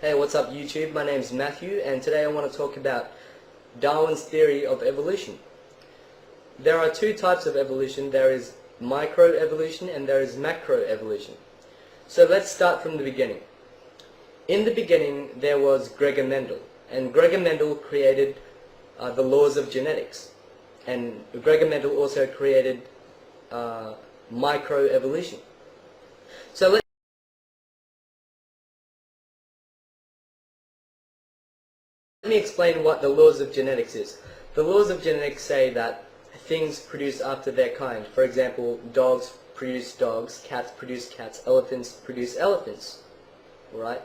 Hey, what's up YouTube? My name's Matthew, and today I want to talk about Darwin's theory of evolution. There are two types of evolution. There is microevolution and there is macroevolution. So let's start from the beginning. In the beginning there was Gregor Mendel, and Gregor Mendel created the laws of genetics, and Gregor Mendel also created microevolution. So let me explain what the laws of genetics is. The laws of genetics say that things produce after their kind. For example, dogs produce dogs, cats produce cats, elephants produce elephants, right?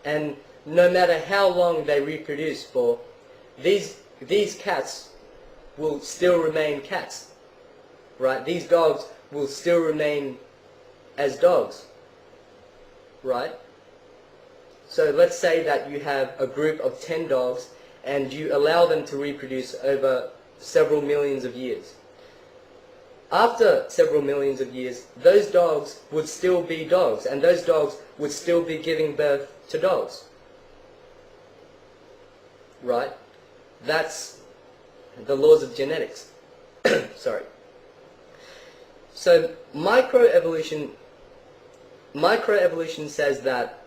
And no matter how long they reproduce for, these cats will still remain cats, right? These dogs will still remain as dogs, right? So let's say that you have a group of 10 dogs and you allow them to reproduce over several millions of years. After several millions of years, those dogs would still be dogs, and those dogs would still be giving birth to dogs. Right? That's the laws of genetics. Sorry. So microevolution says that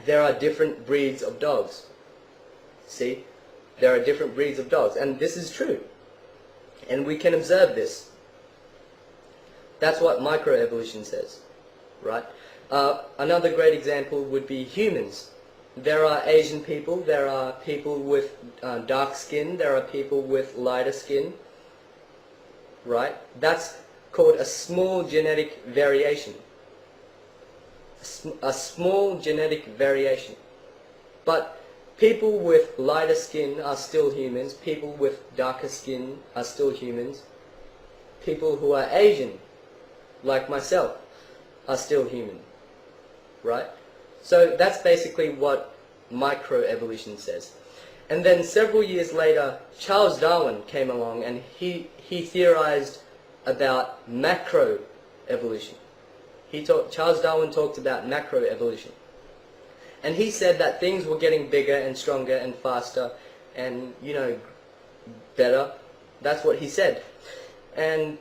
there are different breeds of dogs. See? There are different breeds of dogs, and this is true. And we can observe this. That's what microevolution says. Right? Another great example would be humans. There are Asian people, there are people with dark skin, there are people with lighter skin. Right? That's called a small genetic variation. A small genetic variation. But people with lighter skin are still humans. People with darker skin are still humans. People who are Asian, like myself, are still human. Right? So that's basically what microevolution says. And then several years later, Charles Darwin came along and he theorized about macroevolution. Charles Darwin talked about macroevolution. And he said that things were getting bigger and stronger and faster and, better. That's what he said. And,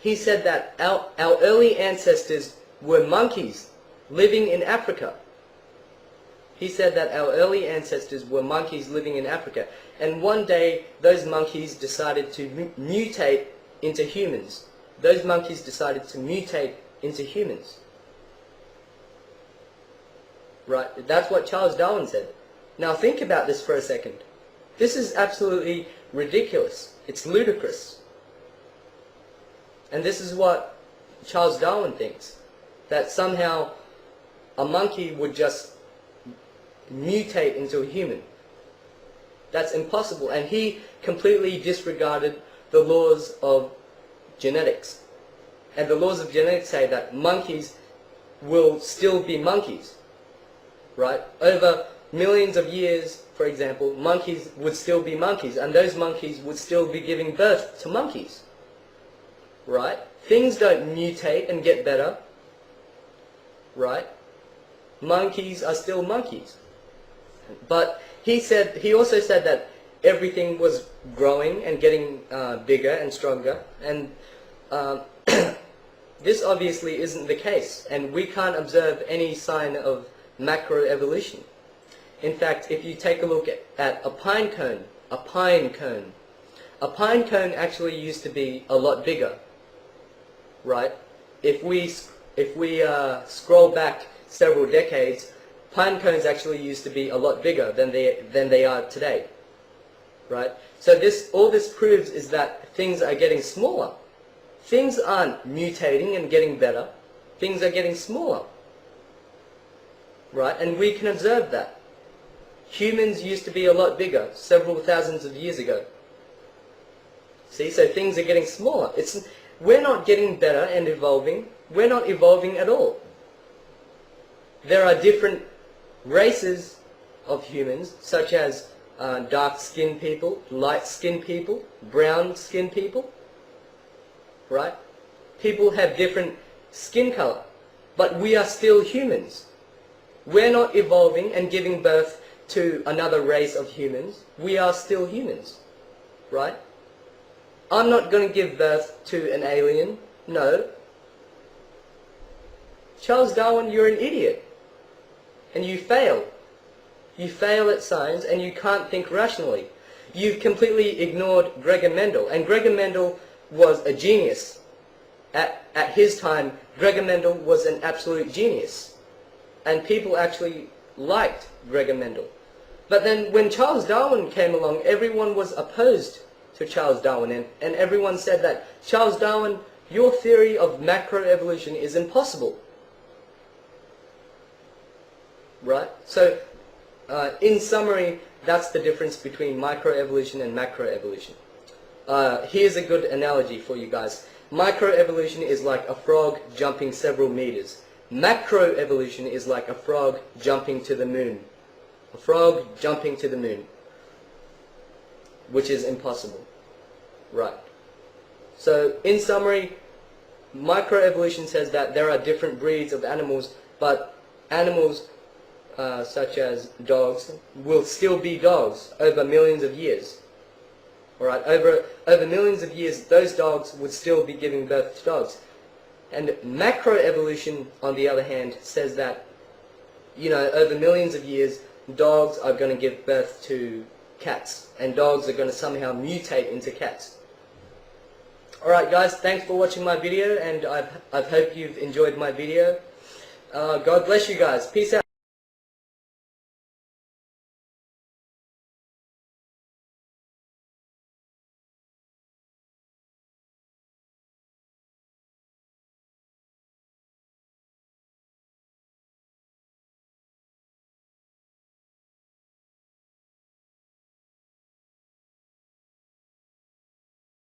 he said that our early ancestors were monkeys living in Africa. He said that our early ancestors were monkeys living in Africa. And one day, those monkeys decided to mutate into humans. Those monkeys decided to mutate into humans. Right? That's what Charles Darwin said. Now think about this for a second. This is absolutely ridiculous. It's ludicrous. And this is what Charles Darwin thinks. That somehow a monkey would just mutate into a human. That's impossible. And he completely disregarded the laws of genetics. And the laws of genetics say that monkeys will still be monkeys. Right? Over millions of years, for example, monkeys would still be monkeys, and those monkeys would still be giving birth to monkeys. Right? Things don't mutate and get better. Right? Monkeys are still monkeys. But he also said that everything was growing and getting bigger and stronger, and this obviously isn't the case, and we can't observe any sign of macroevolution. In fact, if you take a look at a pine cone actually used to be a lot bigger, right? If we scroll back several decades, pine cones actually used to be a lot bigger than they are today, right? So all this proves is that things are getting smaller. Things aren't mutating and getting better. Things are getting smaller. Right? And we can observe that. Humans used to be a lot bigger several thousands of years ago. See, so things are getting smaller. We're not getting better and evolving. We're not evolving at all. There are different races of humans, such as dark-skinned people, light-skinned people, brown-skinned people. Right? People have different skin color, but we are still humans. we're not evolving and giving birth to another race of humans. We are still humans, right? I'm not going to give birth to an alien. No. Charles Darwin, you're an idiot. And you fail. You fail at science and you can't think rationally. You've completely ignored Gregor Mendel. And Gregor Mendel was a genius. At his time, Gregor Mendel was an absolute genius. And people actually liked Gregor Mendel. But then when Charles Darwin came along, everyone was opposed to Charles Darwin. And everyone said that, Charles Darwin, your theory of macroevolution is impossible. Right? So, in summary, that's the difference between microevolution and macroevolution. Here's a good analogy for you guys. Microevolution is like a frog jumping several meters. Macroevolution is like a frog jumping to the moon. A frog jumping to the moon. Which is impossible. Right. So, in summary, microevolution says that there are different breeds of animals, but animals such as dogs will still be dogs over millions of years. Alright, over millions of years, those dogs would still be giving birth to dogs. And macroevolution, on the other hand, says that, you know, over millions of years, dogs are going to give birth to cats, and dogs are going to somehow mutate into cats. Alright guys, thanks for watching my video, and I hope you've enjoyed my video. God bless you guys. Peace out.